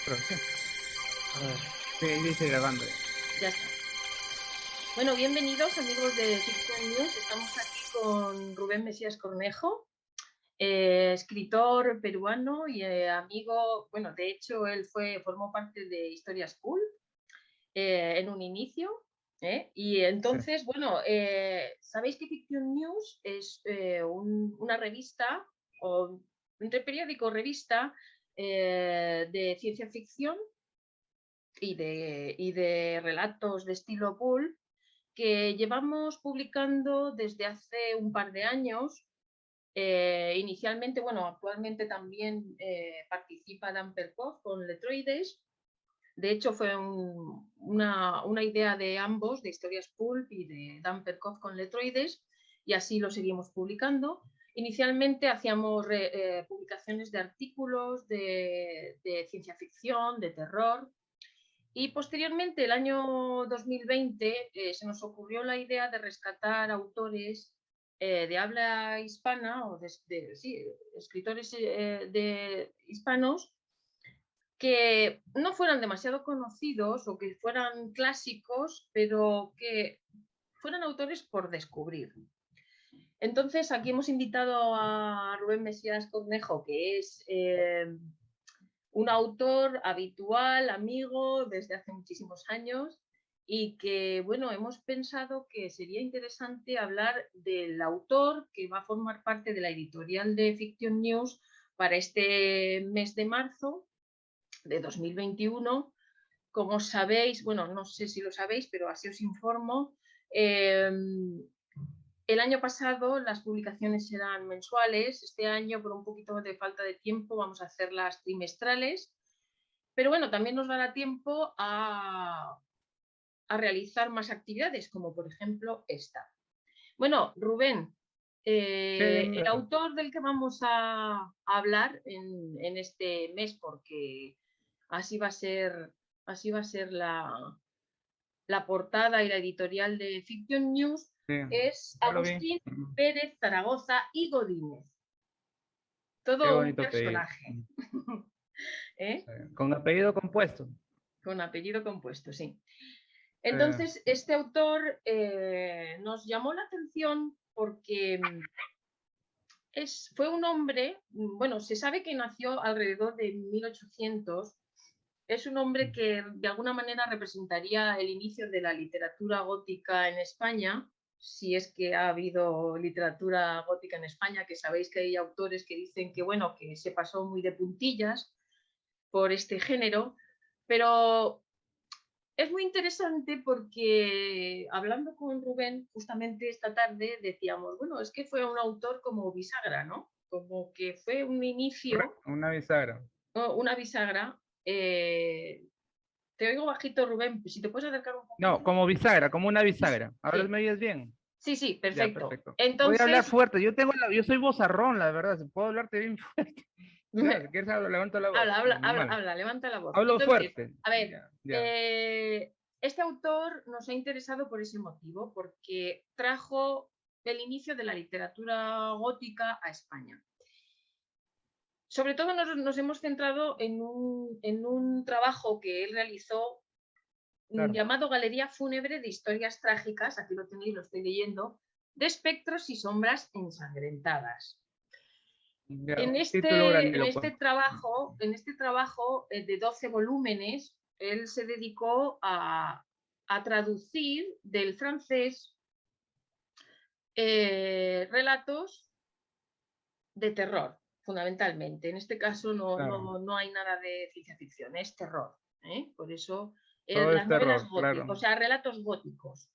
Pero sí. A ver, sí, dice grabando. Ya está. Bueno, bienvenidos amigos de Fiction News. Estamos aquí con Rubén Mesías Cornejo, escritor peruano y amigo. Bueno, de hecho, él formó parte de Historia School en un inicio. Y Sí. entonces, bueno, sabéis que Fiction News es una revista o entre periódico revista de ciencia ficción y de relatos de estilo pulp que llevamos publicando desde hace un par de años. Inicialmente, bueno, actualmente también participa Dan Perkoff con Letroides. De hecho, fue una idea de ambos, de Historias Pulp y de Dan Perkoff con Letroides, y así lo seguimos publicando. Inicialmente hacíamos publicaciones de artículos de ciencia ficción, de terror, y posteriormente, el año 2020, se nos ocurrió la idea de rescatar autores de habla hispana o sí, escritores hispanos que no fueran demasiado conocidos o que fueran clásicos, pero que fueran autores por descubrir. Entonces, aquí hemos invitado a Rubén Mesías Cornejo, que es un autor habitual, amigo, desde hace muchísimos años, y que, bueno, hemos pensado que sería interesante hablar del autor que va a formar parte de la editorial de Fiction News para este mes de marzo de 2021. Como sabéis, bueno, no sé si lo sabéis, pero así os informo, el año pasado las publicaciones eran mensuales. Este año, por un poquito de falta de tiempo, vamos a hacerlas trimestrales. Pero bueno, también nos dará tiempo a realizar más actividades, como por ejemplo esta. Bueno, Rubén, el autor del que vamos a hablar en este mes, porque así va a ser la portada y la editorial de Fiction News, Sí. es Ya lo vi. Agustín Pérez Zaragoza y Godínez. Qué Todo un bonito apellido. personaje. ¿Eh? Sí. Con apellido compuesto. Con apellido compuesto, sí. Sí. Entonces, este autor nos llamó la atención porque fue un hombre, bueno, se sabe que nació alrededor de 1800. Es un hombre que de alguna manera representaría el inicio de la literatura gótica en España, si es que ha habido literatura gótica en España, que sabéis que hay autores que dicen que, bueno, que se pasó muy de puntillas por este género, pero es muy interesante porque hablando con Rubén justamente esta tarde decíamos, bueno, es que fue un autor como bisagra, ¿no? Como que fue un inicio, Una bisagra. una bisagra. Te oigo bajito, Rubén, si te puedes acercar un No, poquito. como bisagra, como una Sí, bisagra. ¿Ahora sí, me oyes bien? sí, sí, Ya, perfecto. perfecto. Voy a hablar Entonces, fuerte. Yo soy vozarrón, la verdad. Puedo hablarte bien fuerte. No, si quieres hablo, levanto la voz. habla, habla, habla, Normal. habla, levanta la voz. Hablo Entonces, fuerte. a ver, Ya, ya. este autor nos ha interesado por ese motivo, porque trajo el inicio de la literatura gótica a España. Sobre todo nos hemos centrado en un trabajo que él realizó Claro. llamado Galería Fúnebre de Historias Trágicas, aquí lo tenéis, lo estoy leyendo, de espectros y sombras ensangrentadas. Ya, En un título este, grandilocuente. en este trabajo de 12 volúmenes, él se dedicó a traducir del francés relatos de terror, fundamentalmente. En este caso Claro. no hay nada de ciencia ficción, es terror. Por eso Todo es las novelas terror, góticas, o claro. sea, relatos góticos.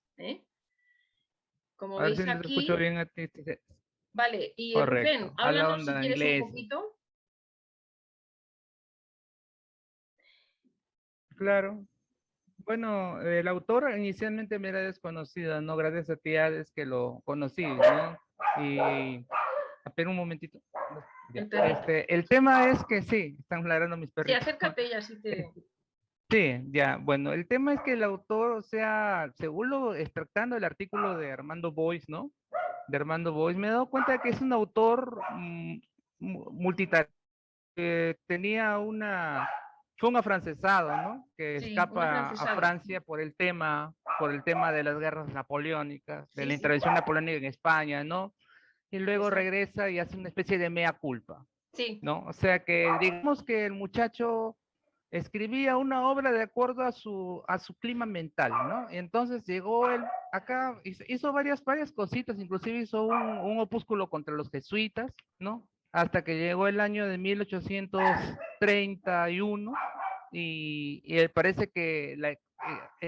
Como A ver veis si te escucho aquí, bien a ti. Sí, sí. vale. Y Rubén, Correcto. A la háblanos si onda quieres un inglés. poquito. Claro. Bueno, el autor inicialmente me era desconocido, ¿no? Gracias a ti, es que lo conocí, ¿no? Y, espera un momentito. Ya. El perrito. El tema es que sí, están ladrando mis Sí, perritos. acércate y así te... Sí, ya, bueno, el tema es que el autor, o sea, según lo extractando el artículo de Armando Bois, ¿no? De Armando Bois, me he dado cuenta de que es un autor multitarea, que tenía una fue un afrancesado, ¿no? Que Sí, un escapa a afrancesado. Francia por el tema de las guerras napoleónicas, de Sí, la sí, intervención napoleónica en España, ¿no? Y luego exacto. regresa y hace una especie de mea culpa, Sí, ¿no? O sea que digamos que el muchacho escribía una obra de acuerdo a su clima mental, ¿no? Y entonces llegó él acá, hizo varias cositas, inclusive hizo un opúsculo contra los jesuitas, ¿no? Hasta que llegó el año de 1831 y parece que en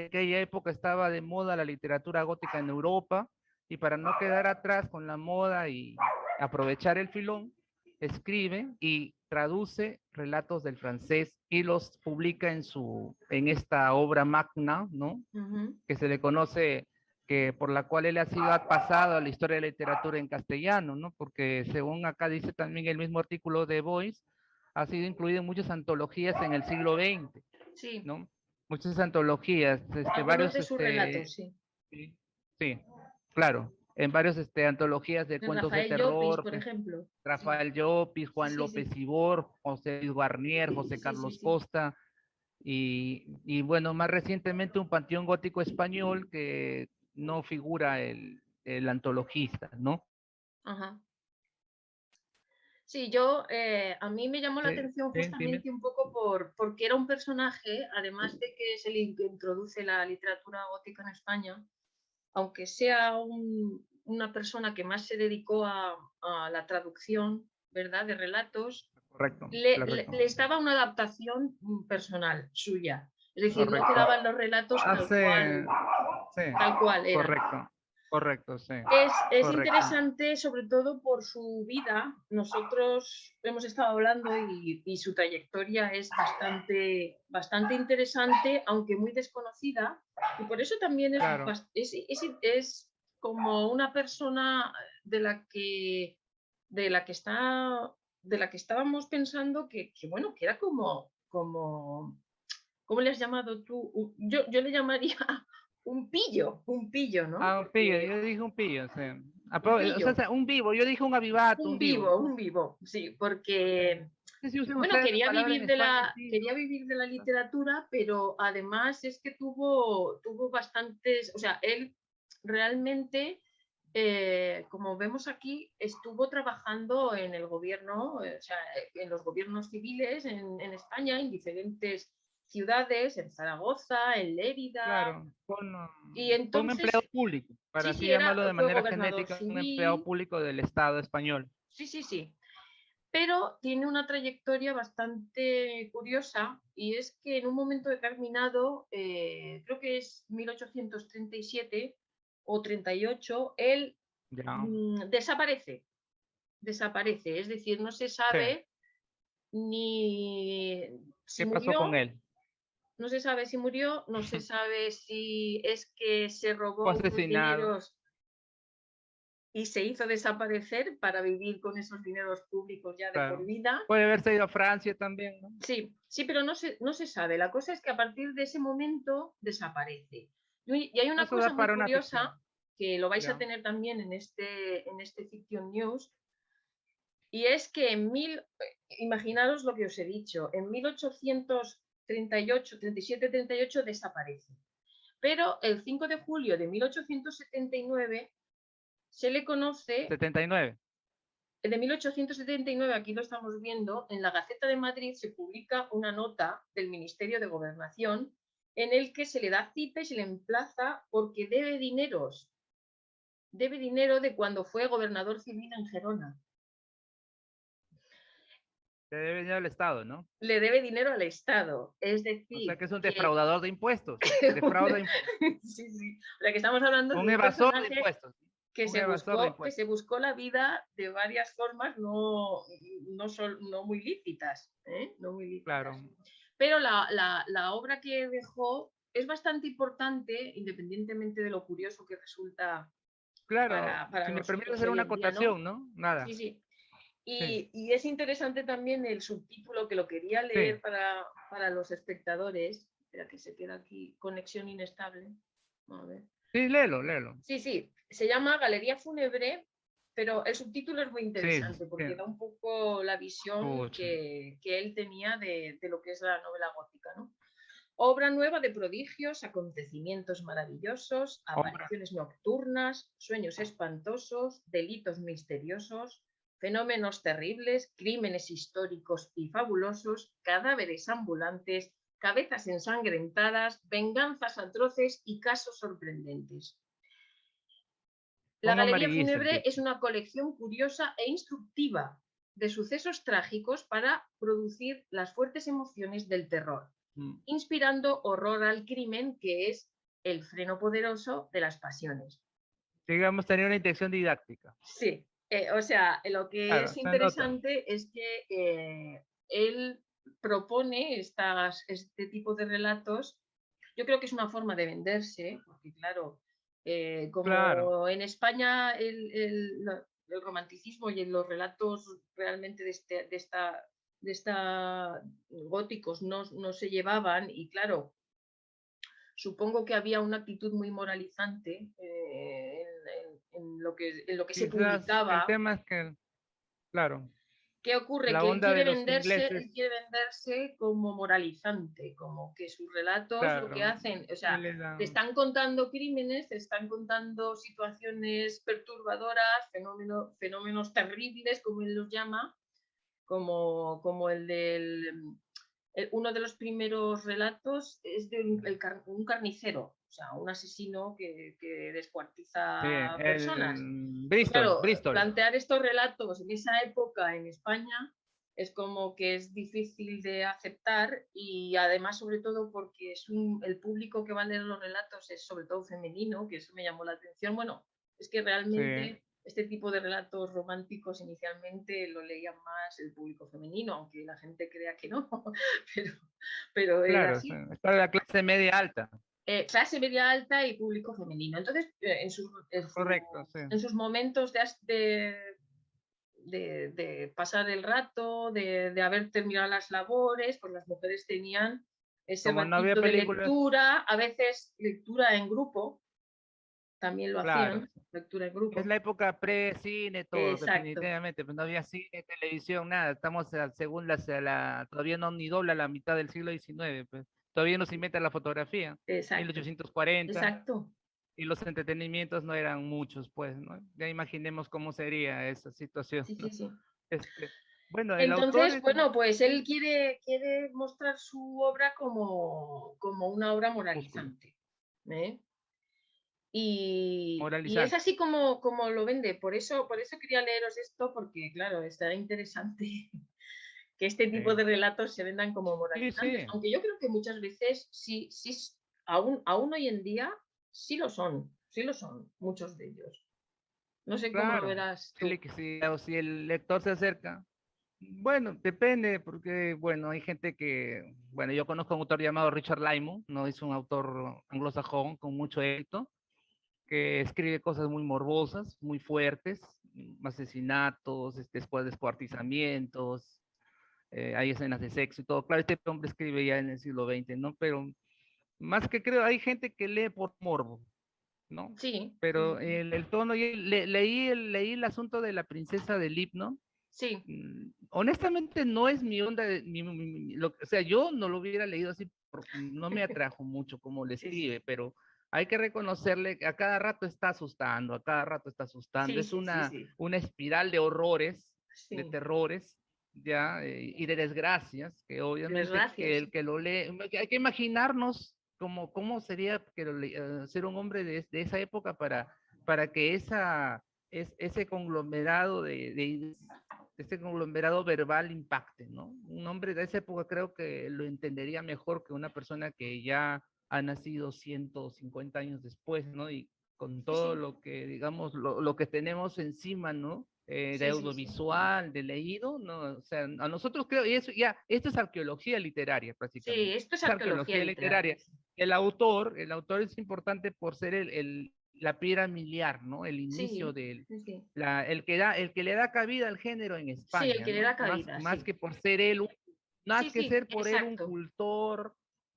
aquella época estaba de moda la literatura gótica en Europa y para no quedar atrás con la moda y aprovechar el filón, escribe y traduce relatos del francés y los publica en esta obra magna, ¿no? ujú, Que se le conoce, que por la cual él ha sido pasado a la historia de la literatura en castellano, ¿no? Porque según acá dice también el mismo artículo de Boyce, ha sido incluido en muchas antologías en el siglo XX, sí. ¿no? Muchas antologías, Algunos varios, de sus relatos, sí. sí, sí, claro, en varios, antologías de En cuentos de Rafael Llopis, terror, por ejemplo. Sí, Rafael Llopis, sí, Juan sí, López sí, Ibor, José Luis Guarnier, José sí, sí, Carlos sí. Costa, y bueno, más recientemente un panteón gótico español que no figura el antologista, ¿no? Ajá. Sí, yo, a mí me llamó la Sí, atención sí, dime. justamente un poco porque era un personaje, además de que se le introduce la literatura gótica en España, aunque sea una persona que más se dedicó a la traducción, ¿verdad?, de relatos, Correcto, correcto, le estaba una adaptación personal suya. Es decir, no correcto. quedaban los relatos Hace, sí, tal cual eran. correcto, correcto, sí, Es correcto. interesante, sobre todo por su vida. Nosotros hemos estado hablando y su trayectoria es bastante interesante, aunque muy desconocida. Y por eso también Claro, es como una persona de la que, de la que está, de la que estábamos pensando bueno, que era ¿cómo le has llamado tú? Yo le llamaría un pillo, ¿no? un pillo, Porque yo dije un pillo, sí. un O pillo, sea, un vivo, yo dije un avivato, un vivo. un vivo, sí, Porque, porque, sí, sí, usan bueno, ustedes la palabra en España, sí, quería ¿no? vivir de la literatura, pero además es que tuvo bastantes, o sea, él realmente, como vemos aquí, estuvo trabajando en el gobierno, o sea, en los gobiernos civiles en España, en diferentes ciudades, en Zaragoza, en Lérida, Claro, y fue un empleado entonces, público, para sí, así sí, llamarlo de fue manera gobernador genética, un empleado civil, público del Estado español. sí, sí, sí. Pero tiene una trayectoria bastante curiosa y es que en un momento determinado, creo que es 1837 o 38, él Ya. desaparece, desaparece, es decir, no se Sí. sabe ni si ¿Qué pasó con murió, él? no se sabe si murió, no se sabe si es que se Fue robó unos asesinado. dineros y se hizo desaparecer para vivir con esos dineros públicos ya de por Claro. vida. Puede haberse ido a Francia también, ¿no? Sí, sí, pero no se sabe. La cosa es que a partir de ese momento desaparece. Y hay una Eso cosa da muy para una ficción. curiosa que lo vais a Ya. tener también en este Fiction News, y es que imaginaros lo que os he dicho, en 1838, 37, 38 desaparece. Pero el 5 de julio de 1879 se le conoce 79. de 1879, aquí lo estamos viendo, en la Gaceta de Madrid se publica una nota del Ministerio de Gobernación en el que se le da cita y se le emplaza porque debe dinero de cuando fue gobernador civil en Gerona. Se debe venir al Estado, ¿no? Le debe dinero al Estado, es O sea decir, que es un que defraudador de impuestos. Defrauda impuestos. sí, sí. O sea, que estamos hablando de Un un evasor de personaje impuestos. Un evasor de que se impuestos. buscó la vida de varias formas no muy lícitas, ¿eh? No muy Claro. lícitas. Pero la obra que dejó es bastante importante, independientemente de lo curioso que resulta Claro. para Si me permite nosotros hacer hoy una en día, ¿no? acotación, ¿no? Nada. Sí, sí. Sí. Y es interesante también el subtítulo que lo quería Sí. leer para los espectadores. Espera, que se queda aquí, conexión inestable. A ver. Sí, léelo, léelo. Sí, sí, se llama Galería Fúnebre pero el subtítulo es muy Sí, interesante sí, porque da un poco la visión pucha. que él tenía de lo que es la novela gótica, ¿no? Obra nueva de prodigios, acontecimientos maravillosos, Obra. apariciones nocturnas, sueños espantosos, delitos misteriosos, fenómenos terribles, crímenes históricos y fabulosos, cadáveres ambulantes, cabezas ensangrentadas, venganzas atroces y casos sorprendentes. La ¿Cómo Galería amarillista el Fúnebre tipo? es una colección curiosa e instructiva de sucesos trágicos para producir las fuertes emociones del terror, Mm. inspirando horror al crimen, que es el freno poderoso de las pasiones. Digamos, tenía una intención didáctica. Sí, o sea, lo que Claro, es se nota. interesante es que él propone este tipo de relatos. Yo creo que es una forma de venderse, porque claro, Claro, como en España el romanticismo y los relatos realmente de esta góticos no se llevaban y claro, supongo que había una actitud muy moralizante en lo que se quizás el publicaba. tema es que, claro, ¿Qué ocurre? la Que él onda quiere de los venderse, ingleses, él quiere venderse como moralizante, como que sus relatos lo que claro, hacen, o él sea, le te dan, están contando crímenes, te están contando situaciones perturbadoras, fenómenos terribles, como él los llama, como el del uno de los primeros relatos es de un carnicero, o sea, un asesino que sí, descuartiza personas. el Pues Bristol, claro, Bristol, plantear estos relatos en esa época en España es como que es difícil de aceptar y además sobre todo porque el público que va a leer los relatos es sobre todo femenino, que eso me llamó la atención. Bueno, es que sí, realmente este tipo de relatos románticos inicialmente lo leía más el público femenino, aunque la gente crea que no, pero, pero era claro, sí, así. es para la clase media alta, Clase media alta y público femenino. Entonces, correcto, sí. en sus momentos de pasar el rato, de haber terminado las labores, pues las mujeres tenían ese Como no había ratito de películas, lectura, a veces lectura en grupo, también lo claro, hacían, lectura en es grupo. la época pre-cine, todo, Exacto, definitivamente, pues no había cine, televisión, nada, estamos según todavía no ni dobla la mitad del siglo XIX, pues todavía no se inventa la fotografía, exacto, 1840, exacto. y los entretenimientos no eran muchos, pues, ¿no? Ya imaginemos cómo sería esa situación, Sí, sí, ¿no? sí. Este, bueno, el autor Entonces, es, bueno, pues él sí, quiere mostrar su obra como una obra músculo, moralizante. ¿Eh? Y es moralizante. así como lo vende. Por eso quería leeros esto, porque claro, está interesante que este tipo Sí, de relatos se vendan como sí, moralizantes. sí, Aunque yo creo que muchas veces sí, sí, aún hoy en día sí lo son, muchos de ellos. No sé cómo lo claro. verás Si, tú. o si el lector se acerca, bueno, depende, porque, bueno, hay gente que, bueno, yo conozco a un autor llamado Richard Lyman, ¿no? Es un autor anglosajón con mucho éxito, que escribe cosas muy morbosas, muy fuertes, asesinatos, después descuartizamientos, hay escenas de sexo y todo. Claro, este hombre escribe ya en el siglo XX, ¿no? Pero más que creo, hay gente que lee por morbo, ¿no? Sí, sí, Pero sí, sí. el tono, leí el asunto de la princesa del himno. Sí, Honestamente no es mi onda, o sea, yo no lo hubiera leído así, no me atrajo mucho como le sí, sí. escribe, pero hay que reconocerle que a cada rato está asustando, a cada rato está asustando, Sí, es sí, sí, sí. una espiral de horrores, de Sí. terrores, ya, y de desgracias, que obviamente que Desgracias. el que lo lee, hay que imaginarnos cómo sería que ser un hombre de esa época para que ese conglomerado de este conglomerado verbal impacte, ¿no? Un hombre de esa época creo que lo entendería mejor que una persona que ya ha nacido 150 años después, ¿no? Y con Sí, todo sí. lo que, digamos, lo que tenemos encima, ¿no? De Sí, sí, sí. audiovisual, de leído, ¿no? O sea, a nosotros creo, y eso ya, esto es arqueología literaria Sí, prácticamente, esto es es arqueología arqueología literaria. literaria. Sí, El autor es importante por ser la piedra miliar, ¿no? El inicio sí, del, sí. Sí, el que le da cabida al género en sí, el España, que le ¿no? da cabida, Más sí. que por ser él, más Sí, que sí, ser por él exacto.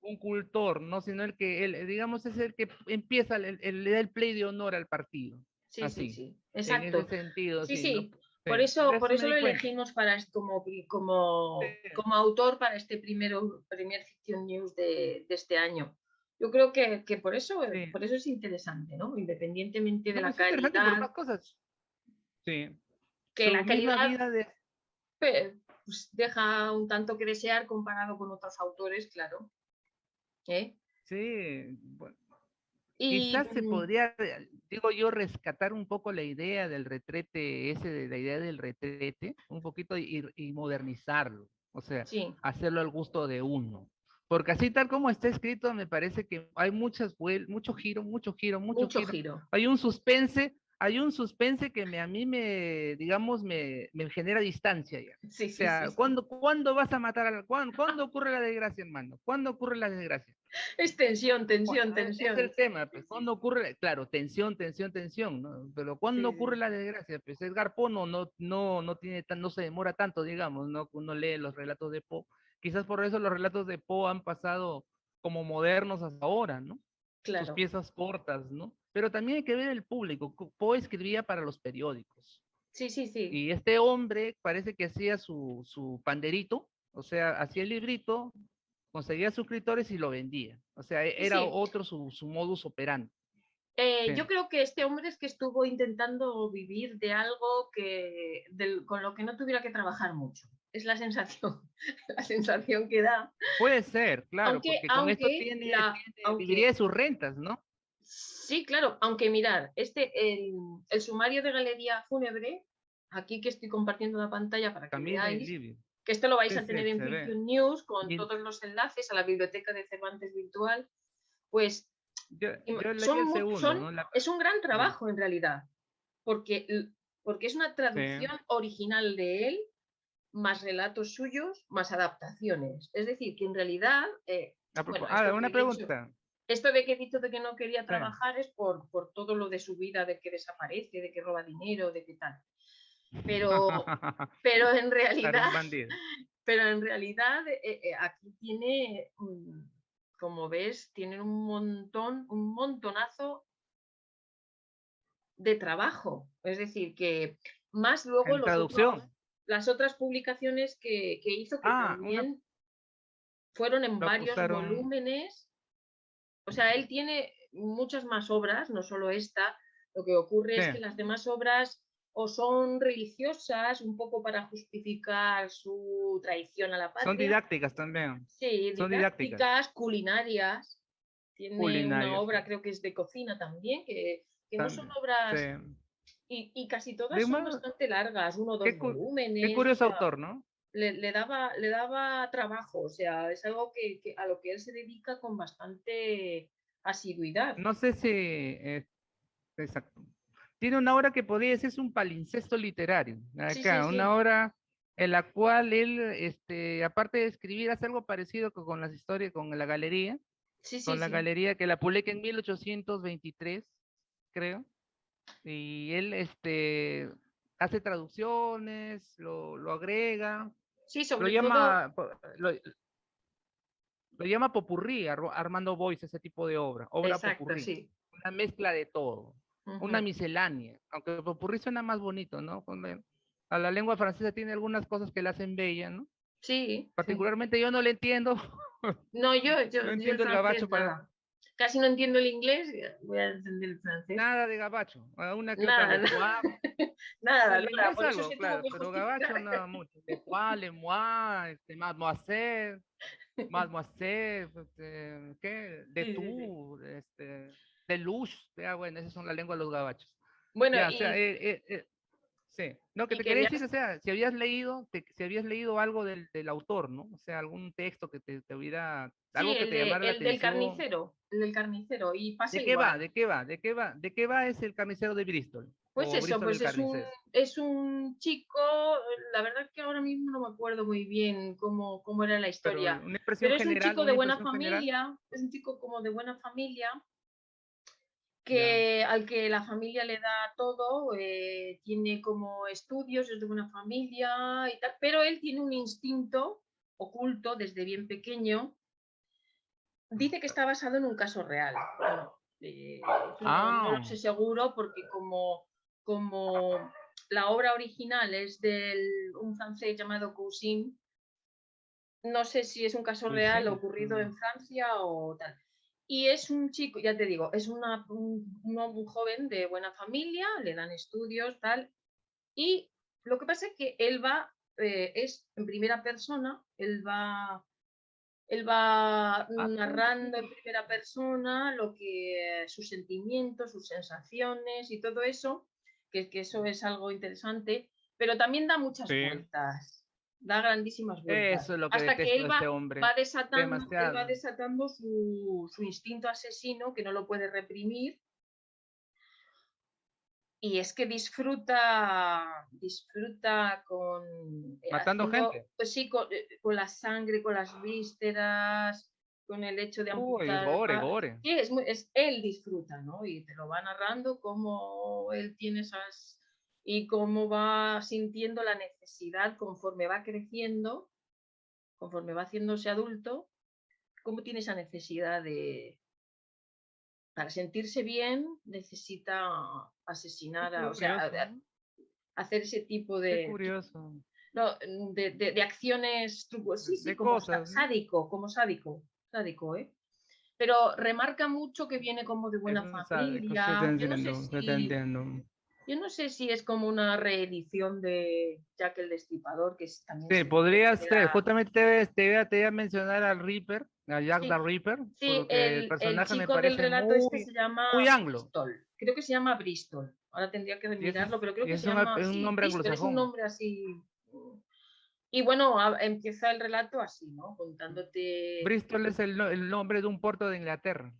un cultor, ¿no? Sino el que, digamos, es el que empieza, le da el play de honor al partido. Sí, sí, así, sí, en ese exacto. sentido, Sí, sí, ¿no? sí. Sí, de Por eso me eso di lo cuenta. elegimos para Sí, como autor para este primer Fiction News de este año. Yo creo que sí. por eso es interesante, ¿no? Independientemente de No, la es interesante por calidad, más cosas. Sí. que Su la misma calidad vida de... pues, deja un tanto que desear comparado con otros autores, claro. ¿Eh? Sí, bueno, Y quizás se podría, digo yo, rescatar un poco la idea del retrete, la idea del retrete, un poquito y modernizarlo, o sea, sí, hacerlo al gusto de uno. Porque así tal como está escrito, me parece que hay mucho giro, mucho giro, mucho mucho giro. giro. Hay un suspense que a mí digamos, me genera distancia ya. Sí, O sí, sí, sea, sí. ¿cuándo vas a matar cuándo ocurre la desgracia, hermano? ¿Cuándo ocurre la desgracia? Es tensión, tensión, Es tensión. el tema, Sí, pues, sí, ¿cuándo ocurre? Claro, tensión, tensión, tensión, ¿no? Pero ¿cuándo sí, ocurre sí. la desgracia? Pues Edgar Poe no tiene no se demora tanto, digamos, ¿no? Uno lee los relatos de Poe. Quizás por eso los relatos de Poe han pasado como modernos hasta ahora, ¿no? Sus Claro. piezas cortas, ¿no? Pero también hay que ver el público. Poe escribía para los periódicos. Sí, sí, sí. Y este hombre parece que hacía su panderito, o sea, hacía el librito, conseguía suscriptores y lo vendía. O sea, Sí, era sí. otro su modus operandi. Yo Sí. creo que este hombre es que estuvo intentando vivir de algo con lo que no tuviera que trabajar mucho. Es la sensación, la sensación que da. Puede ser, claro, Aunque, porque con esto aunque, viviría aunque, de sus rentas, ¿no? sí, claro, aunque mirar, el sumario de Galería Fúnebre, aquí que estoy compartiendo la pantalla para que Camille veáis, Living. que esto lo vais Sí, a sí, tener en se ve. Fiction News con Y todos los enlaces a la biblioteca de Cervantes virtual, pues yo leí el segundo, ¿no? es un gran Sí, trabajo en realidad, porque, porque es una sí. traducción original de él, más relatos suyos, más adaptaciones. Es decir, que en realidad, bueno, Una pregunta. esto de que he dicho de que no quería Sí. trabajar es por todo lo de su vida, de que desaparece, de que roba dinero, de que tal. Pero, pero en Era realidad, un bandido. aquí tiene, como ves, tienen un montonazo de trabajo. Es decir, que más luego En traducción. las otras publicaciones que hizo, que Ah, una, también fueron en lo varios acusaron. volúmenes. O sea, él tiene muchas más obras, no solo esta. Lo que ocurre Sí, es que las demás obras o son religiosas, un poco para justificar su traición a la son patria, didácticas también. sí, Son didácticas. didácticas, culinarias. Tiene una Culinarias. obra, creo que es de cocina también, que no son También. Sí. obras, y casi todas De son más, bastante largas, uno o dos qué volúmenes, o curioso sea, autor, ¿no? le daba trabajo, o sea, es algo a lo que él se dedica con bastante asiduidad. No sé si, exacto. Tiene una obra que podría decirse un palincesto literario. Sí, sí, Acá, una sí, obra en la cual él, aparte de escribir, hace algo parecido con las historias, sí, sí, con la sí. galería que la publica en 1823, creo. Y él, hace traducciones, lo agrega, Sí, lo sobre todo, llama, lo llama popurrí, Armando Boyce, ese tipo de obra exacto, popurrí, sí. una mezcla de todo, una Ujú. miscelánea, aunque popurrí suena más bonito, ¿no? A la lengua francesa tiene algunas cosas que la hacen bella, ¿no? Sí, sí. Particularmente yo no le entiendo, No, no yo el entiendo el francés gabacho nada. para Casi no entiendo el inglés, voy a entender el francés. nada de gabacho, a una que otra Nada, le poire, nada, el nada. inglés Por eso algo, se tuvo claro, que pero justificar. gabacho no mucho, le poire, le moi, mademoiselle, mademoiselle, ¿qué? De Sí, sí, sí. tú, de lush, ya bueno, esas son la lengua de los gabachos. Bueno, Ya, o sea, sí. No, que y te quería querías, decir, o sea, si habías leído algo del autor, ¿no? O sea, algún texto que te hubiera, sí, algo que te llamara la atención. el del carnicero, y pasa ¿De qué va? igual. ¿De qué va? ¿De qué va? ¿De qué va es el carnicero de Bristol? Pues O eso, Bristol pues el carnicero. es un chico, la verdad que ahora mismo no me acuerdo muy bien cómo era la Pero historia, pero es un chico de una buena impresión general. familia, es un chico como de buena familia, Ya. al que la familia le da todo, tiene como estudios, es de buena familia y tal, pero él tiene un instinto oculto desde bien pequeño. Dice que está basado en un caso real. Bueno, Eso no lo sé seguro porque como la obra original es de un francés llamado Cousin, no sé si es un caso real ocurrido en Francia o tal. Y es un chico, ya te digo, es un joven de buena familia, le dan estudios, tal, y lo que pasa es que él va, es en primera persona, él va narrando en primera persona sus sentimientos, sus sensaciones y todo eso, que eso es algo interesante, pero también da muchas Sí. vueltas, da grandísimas vueltas, Eso es lo que hasta que detesto él de va, este hombre. va desatando, él va Demasiado. desatando su instinto asesino que no lo puede reprimir. Y es que disfruta Matando haciendo, gente. pues sí, con la sangre, con las vísceras, con el hecho de Uy, amputar. gore, gore. Sí, él disfruta, ¿no? Y te lo va narrando cómo él tiene esas y cómo va sintiendo la necesidad conforme va creciendo, conforme va haciéndose adulto, cómo tiene esa necesidad para sentirse bien, necesita Qué asesinar, o sea, curioso, ¿no? hacer ese tipo Qué curioso. no, de acciones, sí, sí, De como cosas, ¿no? sádico, sádico, ¿eh? Pero remarca mucho que viene como de Es buena un sádico, sí, te familia. entiendo, sí, te entiendo. Yo no sé si es como una reedición de Jack el Destripador, que también Sí, se dice podría que ser. era. Justamente te iba a mencionar al Reaper, a Jack the Sí, Reaper, sí, porque el el personaje me chico del parece relato este muy, se llama muy anglo. Bristol. Creo que se llama Bristol. Ahora tendría que Y ese mirarlo, pero creo y que es se llama, es un sí, nombre Bristol, es un anglosajón. nombre así. Y bueno, empieza el relato así, ¿no? Contándote, Bristol es el nombre de un puerto de Inglaterra.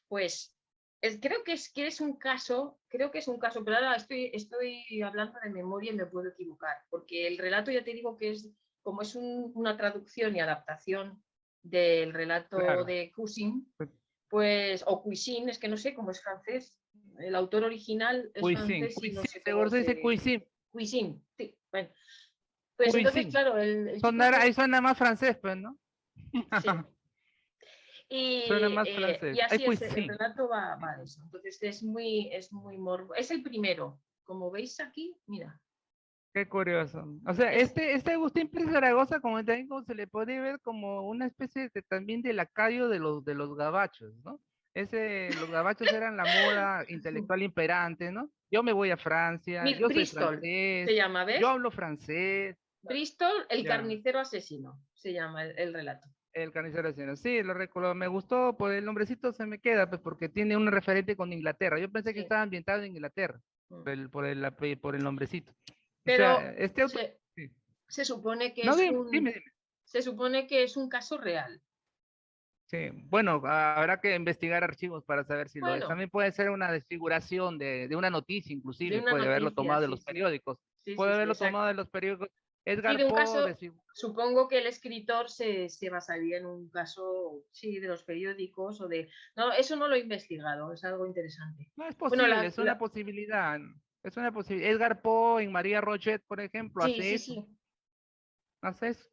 pues, creo que es un caso, pero ahora estoy hablando de memoria y me puedo equivocar, porque el relato ya te digo que como es una traducción y adaptación del relato Claro. de Cousin, pues, o Cuisine, es que no sé cómo es francés, el autor original es Cuisine, francés y no cuisine, sé cómo seguro se dice se. cuisine, Cuisine, sí, bueno. Pues entonces, cuisine. claro, el chico este, Ahí suena más francés, pues, ¿no? sí. Suena Y, más y francés. Hay así es, el cuisine. relato va de eso. Entonces es muy morbo. Es el primero. Como veis aquí, mira, Qué curioso. O sea, es, este Agustín Pérez Zaragoza, como también como se le puede ver como una especie de, también de lacayo de los gabachos, ¿no? Los gabachos eran la moda intelectual imperante, ¿no? Yo me voy a Francia, mira, yo soy Bristol se francés, llama, yo ¿ves? hablo francés, Bristol, el ya, carnicero asesino, se llama el relato. el carnicero asesino. Sí, lo recuerdo, me gustó, por el nombrecito se me queda, pues porque tiene un referente con Inglaterra. Yo pensé que Sí. estaba ambientado en Inglaterra, Mm. por el nombrecito. O sea, Pero este autor, se, sí. se supone que No, es dime. se supone que es un caso real. Sí, bueno, habrá que investigar archivos para saber si lo es. Bueno, También puede ser una desfiguración de una noticia, de inclusive, una puede haberlo noticia, tomado de sí, los sí. periódicos. Sí, sí, Puede sí, haberlo tomado exacto. de los periódicos. Sí, de Edgar un Poe caso, supongo que el escritor se basaría en un caso, sí, de los periódicos o de. No, eso no lo he investigado, es algo interesante. no es Bueno, posible, es una posibilidad. Es una posibilidad. Edgar Poe en María Rochet, por ejemplo, sí, sí, sí. hace eso,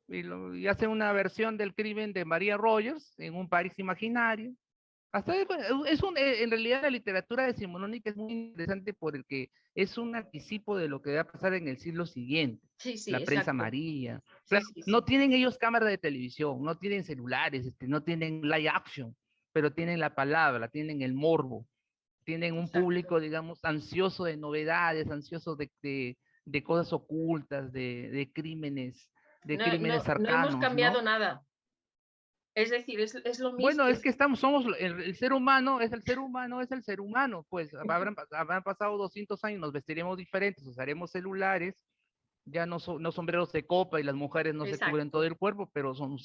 y hace una versión del crimen de María Rogers en un París imaginario. En realidad la literatura decimonónica es muy interesante porque es un anticipo de lo que va a pasar en el siglo siguiente, Sí, sí, la prensa exacto. amarilla. Sí, Claro, sí, no sí. tienen ellos cámara de televisión, no tienen celulares, no tienen live action, pero tienen la palabra, tienen el morbo, tienen un Exacto. público, digamos, ansioso de novedades, ansioso de cosas ocultas, de No, crímenes no, no hemos arcanos, cambiado ¿no? nada. Es decir, es lo mismo. Bueno, es que somos el ser humano, es el ser humano, es el ser humano, pues habrán pasado 200 años, nos vestiremos diferentes, usaremos celulares, ya no sombreros de copa y las mujeres no se cubren todo Exacto. el cuerpo, pero son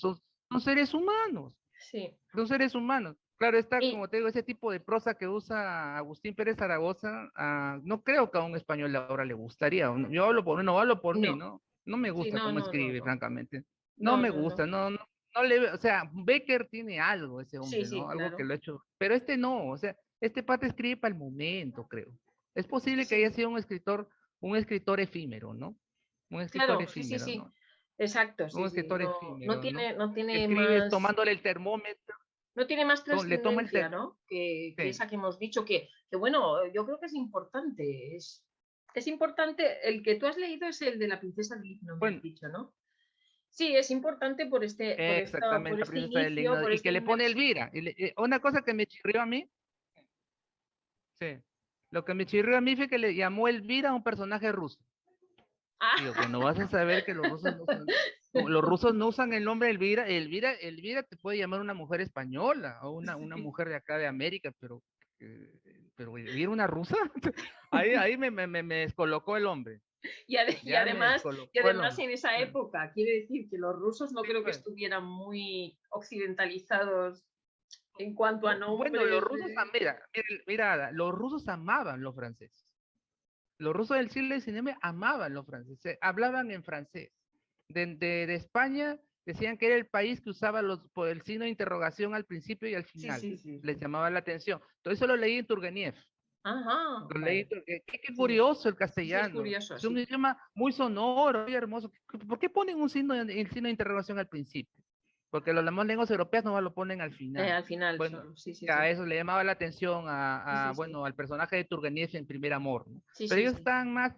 seres humanos, Sí. son seres humanos. Claro, está, Y como te digo, ese tipo de prosa que usa Agustín Pérez Zaragoza, no creo que a un español ahora le gustaría. Yo hablo por mí, no. ¿no? No me Sí, gusta no, cómo no, no, escribe, no. francamente. No No, me no, gusta, no. no le o sea, Becker tiene algo, ese Sí, hombre, sí, ¿no? Algo que claro. lo ha hecho, pero este no, o sea, este pata escribe para el momento, creo. Es posible que haya Sí. sido un escritor efímero, ¿no? Un escritor Claro, sí, sí, efímero, sí. ¿no? Exacto, Un sí, sí. escritor No, no efímero, ¿no? tiene, no Que tiene escribe más. tomándole el termómetro. No tiene más le toma el trascendencia, ¿no? Que sí. esa que hemos dicho, que bueno, yo creo que es importante. Es importante, el que tú has leído es el de la princesa del himno, me has Bueno, dicho, ¿no? Sí, es importante por exactamente, la este princesa del inicio, himno, por y este que le pone universo. Elvira. Una cosa que me chirrió a mí, sí, lo que me chirrió a mí fue que le llamó Elvira a un personaje ruso. Ah, Digo, que no vas a saber que los rusos no usan el nombre Elvira. Elvira te puede llamar una mujer española o una sí. mujer de acá de América, pero Elvira una rusa. Ahí me descolocó el hombre. Y, Ya me y descolocó el además hombre. en esa época, quiere decir que los rusos no Sí, creo que pues. estuvieran muy occidentalizados en cuanto a Bueno, los nombres. rusos, mira, los rusos amaban los franceses. Los rusos del siglo XIX amaban los franceses, hablaban en francés. De España decían que era el país que usaba por el signo de interrogación al principio y al Sí, final. sí, sí, Les sí. llamaba la atención. Todo eso lo leí en Turgeniev. Ajá, Lo leí, vale. qué Sí, curioso el sí, sí, es castellano. curioso, Es un sí. idioma muy sonoro, muy hermoso. ¿Por qué ponen el signo de interrogación al principio? Porque las lenguas europeas no lo ponen al final. Al final Bueno, solo, sí, sí, ya sí. eso le llamaba la atención Sí, sí, sí. bueno, al personaje de Turgeniev en Primer Amor, ¿no? Sí, Pero sí, ellos sí. están más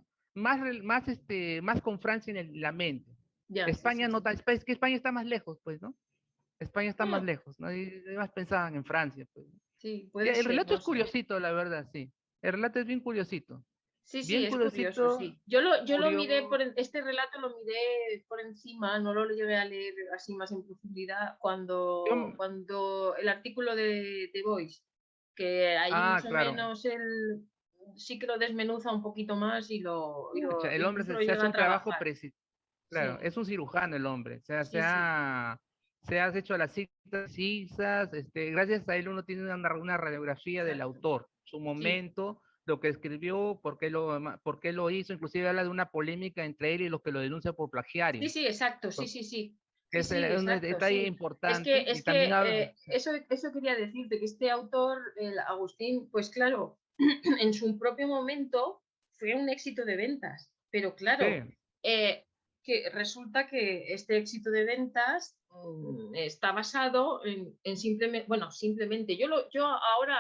con Francia en la mente. Ya, sí, sí, España no sí. está, es que España está más lejos, pues, ¿no? España está más Mm, lejos, ¿no? Y más pensaban en Francia, pues. sí, Ya, puede el ser, relato no es sé. curiosito, la verdad, sí. El relato es bien curiosito. Sí, sí, Bien es curioso, curiosito, sí. Yo lo miré curioso. este relato lo miré por encima, no lo llevé a leer así más en profundidad cuando el artículo de Voice, que ahí más o Claro. menos él sí que lo desmenuza un poquito más Pucha, el hombre incluso lo se hace llega a un trabajo trabajar. preciso. Claro, Sí, es un cirujano el hombre. O sea, sí, sí, se ha hecho las citas precisas. Gracias a él uno tiene una radiografía del exacto. autor, su Sí, momento, lo que escribió, por qué lo hizo. Inclusive habla de una polémica entre él y los que lo denuncian por sí, plagiario. sí, exacto, sí, Por- sí, sí. Que Sí, es sí, un exacto, detalle sí. Es que, importante es y también que habla. eso quería decirte, que este autor, el Agustín, pues claro, en su propio momento fue un éxito de ventas, pero claro, Sí, eh, que resulta que este éxito de ventas está basado en simplemente, bueno, simplemente, yo ahora,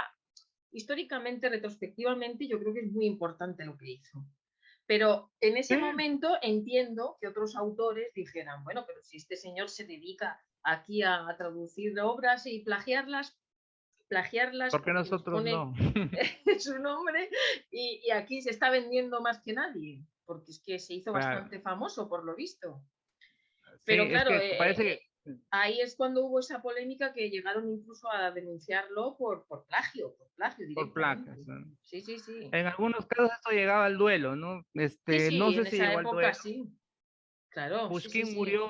históricamente, retrospectivamente, yo creo que es muy importante lo que hizo. Pero en ese sí. momento entiendo que otros autores dijeran, bueno, pero si este señor se dedica aquí a traducir obras y plagiarlas Porque porque les nosotros pone no. su nombre y aquí se está vendiendo más que nadie, porque es que se hizo Claro. bastante famoso por lo visto. Sí, Pero es claro, que parece que ahí es cuando hubo esa polémica que llegaron incluso a denunciarlo por plagio por directamente. placas, ¿no? Sí, sí, sí. En algunos casos esto llegaba al duelo, ¿no? Sí, No sí, sé en si esa llegó al época duelo. sí. Claro, sí, sí, Pushkin sí. murió,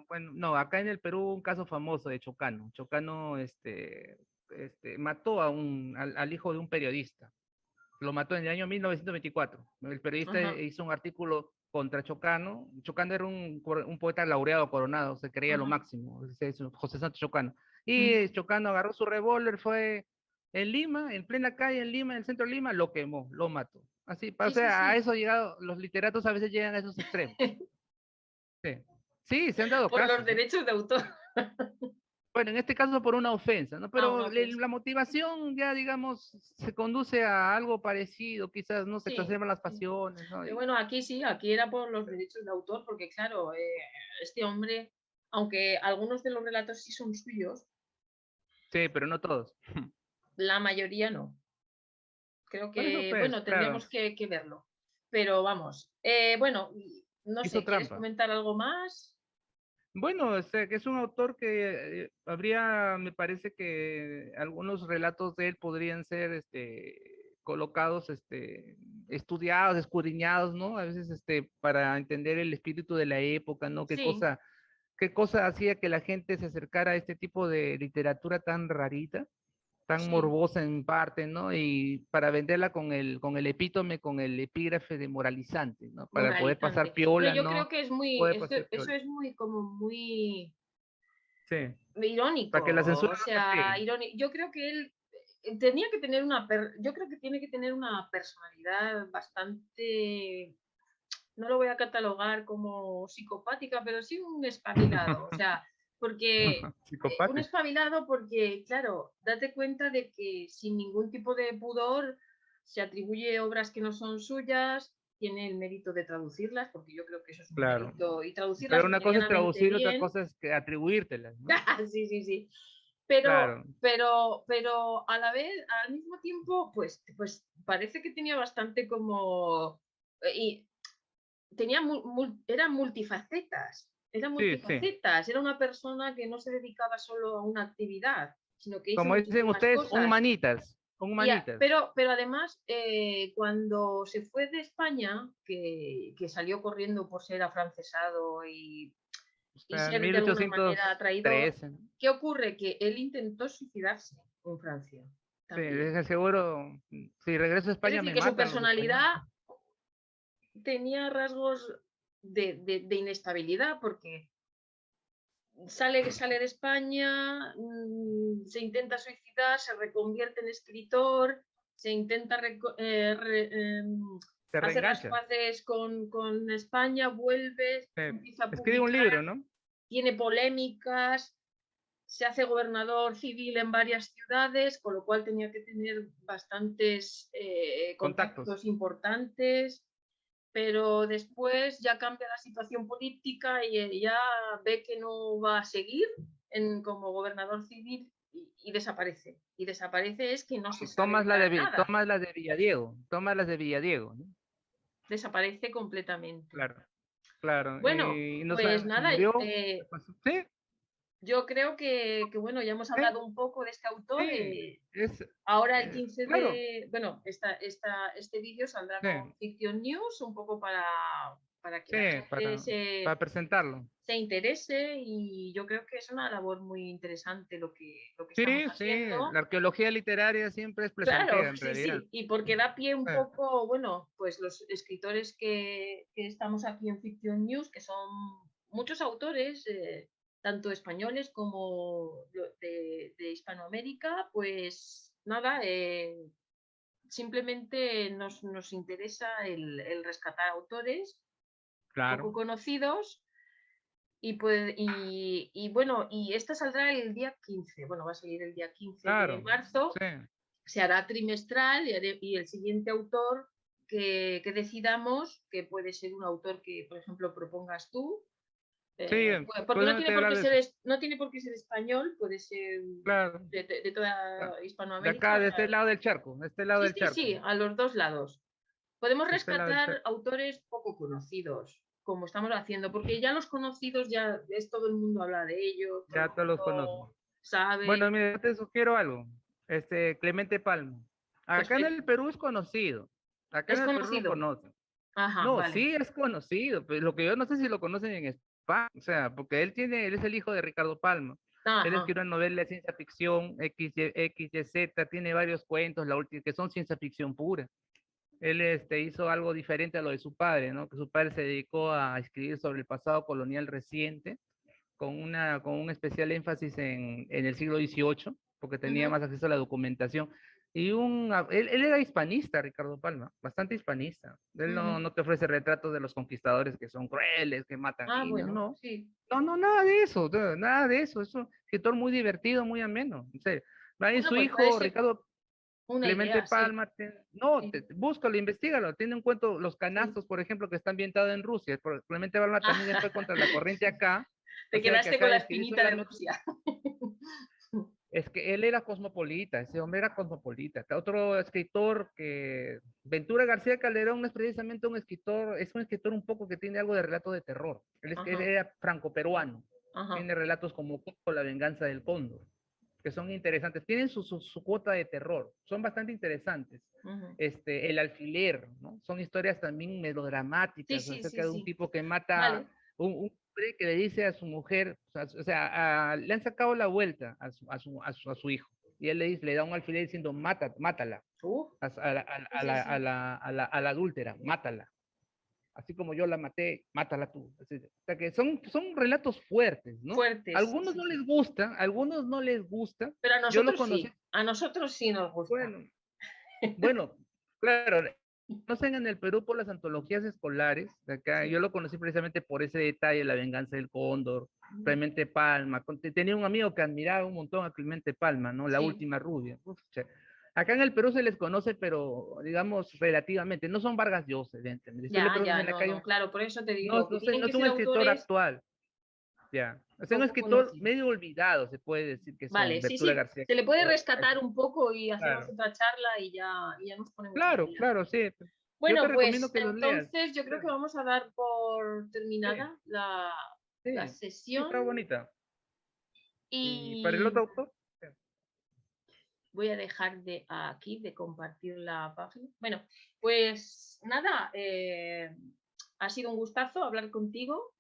bueno, no, acá en el Perú un caso famoso de Chocano. Chocano, mató al hijo de un periodista. Lo mató en el año 1924. El periodista Ajá, hizo un artículo contra Chocano. Chocano era un poeta laureado, coronado, se creía lo ajá. máximo, José Santos Chocano. Y Ujú. Chocano agarró su revólver, fue en Lima, en plena calle, en Lima, en el centro de Lima, lo quemó, lo mató. Así, o Sí, sí, sea, a sí. eso ha llegado, los literatos a veces llegan a esos extremos. Sí, sí, se han dado Por los casos, ¿eh? derechos de autor. Bueno, en este caso por una ofensa, ¿no? Ah, Pero una ofensa. la motivación ya, digamos, se conduce a algo parecido, quizás no se Sí, exacerban las sí. pasiones, ¿no? Pero bueno, aquí sí, aquí era por los derechos de autor, porque claro, este hombre, aunque algunos de los relatos sí son suyos, Sí, pero no todos. la mayoría no. Creo Por eso, que, pues, bueno, claro, tendremos que verlo. Pero vamos, bueno, no hizo sé, ¿quieres trampa. comentar algo más? Bueno, que es un autor que me parece que algunos relatos de él podrían ser, colocados, estudiados, escudriñados, ¿no? A veces, para entender el espíritu de la época, ¿no? Sí, Qué cosa hacía que la gente se acercara a este tipo de literatura tan rarita, tan sí. morbosa en parte, ¿no? Y para venderla con el epítome, con el epígrafe de moralizante, ¿no? Para poder pasar Moralizante. Bueno, piola, yo creo ¿no? que es muy, Poder pasar eso piola. es muy, como muy Sí, irónico, para que la censura o no sea, castigue. irónico. Yo creo que él tenía que tener yo creo que tiene que tener una personalidad bastante, no lo voy a catalogar como psicopática, pero sí un espabilado, o sea, porque un Psicopático. espabilado porque, claro, date cuenta de que sin ningún tipo de pudor se atribuye obras que no son suyas, tiene el mérito de traducirlas, porque yo creo que eso es un Claro. mérito, y traducirlas Pero una cosa es medianamente traducir, otra bien. cosa es que atribuírtelas, ¿no? Sí, sí, sí. Claro. Pero a la vez, al mismo tiempo, pues parece que tenía bastante como... Y tenía era multifacetas, era Sí, sí. multifacetas, era una persona que no se dedicaba solo a una actividad, sino que hizo Como dicen muchísimas ustedes, un cosas. manitas, un manitas. Pero además, cuando se fue de España, que salió corriendo por ser afrancesado O y sea, ser de alguna manera traidor, 1813, ¿no? ¿qué ocurre? Que él intentó suicidarse en Francia Sí, también. de seguro, si regreso a Es España decir, me que su matan los españoles. personalidad tenía rasgos de inestabilidad, porque sale de España, se intenta suicidar, se reconvierte en escritor, se intenta Se hacer las reengancha. paces con España, vuelve, empieza a Escribe un publicar, libro, ¿no? tiene polémicas, se hace gobernador civil en varias ciudades, con lo cual tenía que tener bastantes Contactos. contactos importantes, pero después ya cambia la situación política y ya ve que no va a seguir como gobernador civil y desaparece. Y desaparece es que no se sabe ya nada, Tomas las de Villadiego, tomas las de Villadiego, ¿no? desaparece completamente. Claro, claro. Bueno, Y no pues sabe, se nada, murió. ¿Qué pasó? Sí, yo creo que, bueno, ya hemos sí, hablado un poco de este autor. sí. Es, Ahora el 15 claro, de... Bueno, este vídeo saldrá con sí, Fiction News, un poco para que sí, la gente para presentarlo. se interese, y yo creo que es una labor muy interesante lo que estamos Sí, sí, haciendo. la arqueología literaria siempre es Claro, placentera en sí, realidad. sí, y porque da pie un Sí, poco, bueno, pues los escritores que estamos aquí en Fiction News, que son muchos autores, tanto españoles como de Hispanoamérica, pues nada, simplemente nos interesa el rescatar autores poco claro, conocidos. Y bueno, y esta saldrá el día 15, bueno, va a salir el día 15 de claro, marzo, sí. se hará trimestral, y el siguiente autor que decidamos, que puede ser un autor que, por ejemplo, propongas tú, Sí, porque no pues tiene te por hablar qué de ser, eso. no tiene por qué ser español, puede ser Claro. de Ah, toda de Hispanoamérica. acá, O de sea, este lado del charco, de este lado sí, del sí, charco, sí, a los dos lados. Podemos de este lado del rescatar charco. autores poco conocidos, como estamos haciendo, porque ya los conocidos, ya es todo el mundo habla de ellos, todo el Ya todos los conocen. mundo sabe. Bueno, mira, te sugiero algo. Clemente Palma. Acá en Perfecto. el Perú es conocido. Acá en Es el Perú lo conocido. conocen. Ajá, No, vale. sí es conocido, pero lo que yo no sé si lo conocen en España, o sea, porque él es el hijo de Ricardo Palma. Él Ajá. escribió una novela de ciencia ficción, XYZ, tiene varios cuentos, la última, que son ciencia ficción pura. Él hizo algo diferente a lo de su padre, ¿no? Que su padre se dedicó a escribir sobre el pasado colonial reciente, con un especial énfasis en el siglo XVIII, porque tenía Ujú. más acceso a la documentación. Él era hispanista, Ricardo Palma, bastante hispanista. Él Ujú. no te ofrece retratos de los conquistadores que son crueles, que matan Ah, niños, bueno, no. sí. No, no, nada de eso, nada de eso. Es un escritor muy divertido, muy ameno. En serio. Ahí Bueno, su pues puede hijo, ser Ricardo una Clemente idea, sí. Palma, no, Sí. búscalo, investigalo. Tiene un cuento, Los Sí. Canastos, por ejemplo, que está ambientado en Rusia. Clemente Palma también fue contra la corriente acá, o Te sea que quedaste acá con la escribí espinita de solamente, Rusia. es que él era cosmopolita, ese hombre era cosmopolita. Otro escritor que, Ventura García Calderón, es precisamente un escritor, es un escritor un poco que tiene algo de relato de terror. Él Ajá, era franco-peruano, ajá. tiene relatos como La venganza del cóndor, que son interesantes, tienen su cuota de terror, son bastante interesantes. Ujú. El alfiler, ¿no? Son historias también Sí, melodramáticas sí, acerca sí, de un sí. tipo que mata, Vale. un hombre que le dice a su mujer, le han sacado la vuelta a su hijo, y él le da un alfiler diciendo, mátala, Uh, sí, sí, sí. a la adúltera, mátala. Así como yo la maté, mátala tú. Así, o sea que son relatos fuertes, ¿no? Fuertes, sí, sí, sí. Algunos no les gusta. Pero a Yo lo nosotros conocí, sí. A nosotros sí nos gusta. bueno, bueno, claro, conocen en el Perú por las antologías escolares. De acá, Sí. yo lo conocí precisamente por ese detalle, La venganza del cóndor, Clemente Palma. Tenía un amigo que admiraba un montón a Clemente Palma, ¿no? La Sí. última rubia. Uf, che. Acá en el Perú se les conoce, pero digamos relativamente. No son Vargas Llosa, evidentemente. Si tú le Ya, preguntas ya, en la no, no, calle, claro, por eso te no, digo, que no, sé, tienen no que es un ser escritor autores actual, ya. Es un poco escritor conocidos. medio olvidado, se puede decir que son. Vale, sí, Ventura sí, García. se le puede Oh, rescatar un poco y hacemos claro, otra charla y ya nos ponemos al claro, día. claro, sí. Yo te Bueno, recomiendo pues que los leas. entonces yo creo que Claro, vamos a dar por sí, terminada la sí, sí, sesión está bonita. Y para el otro y autor, sí. voy a dejar de aquí de compartir la página. Bueno, pues nada, ha sido un gustazo hablar contigo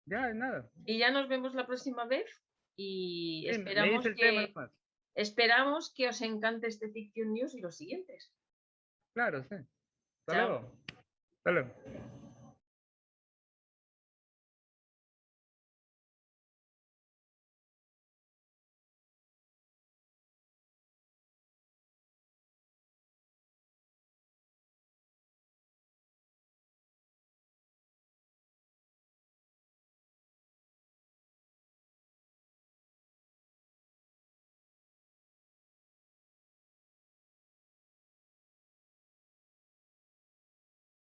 Ya, nada. y ya nos vemos la próxima vez y Sí, me dice el tema nomás. esperamos que os encante este Fiction News y los siguientes. Claro, sí. Hasta Chao. luego. Hasta luego.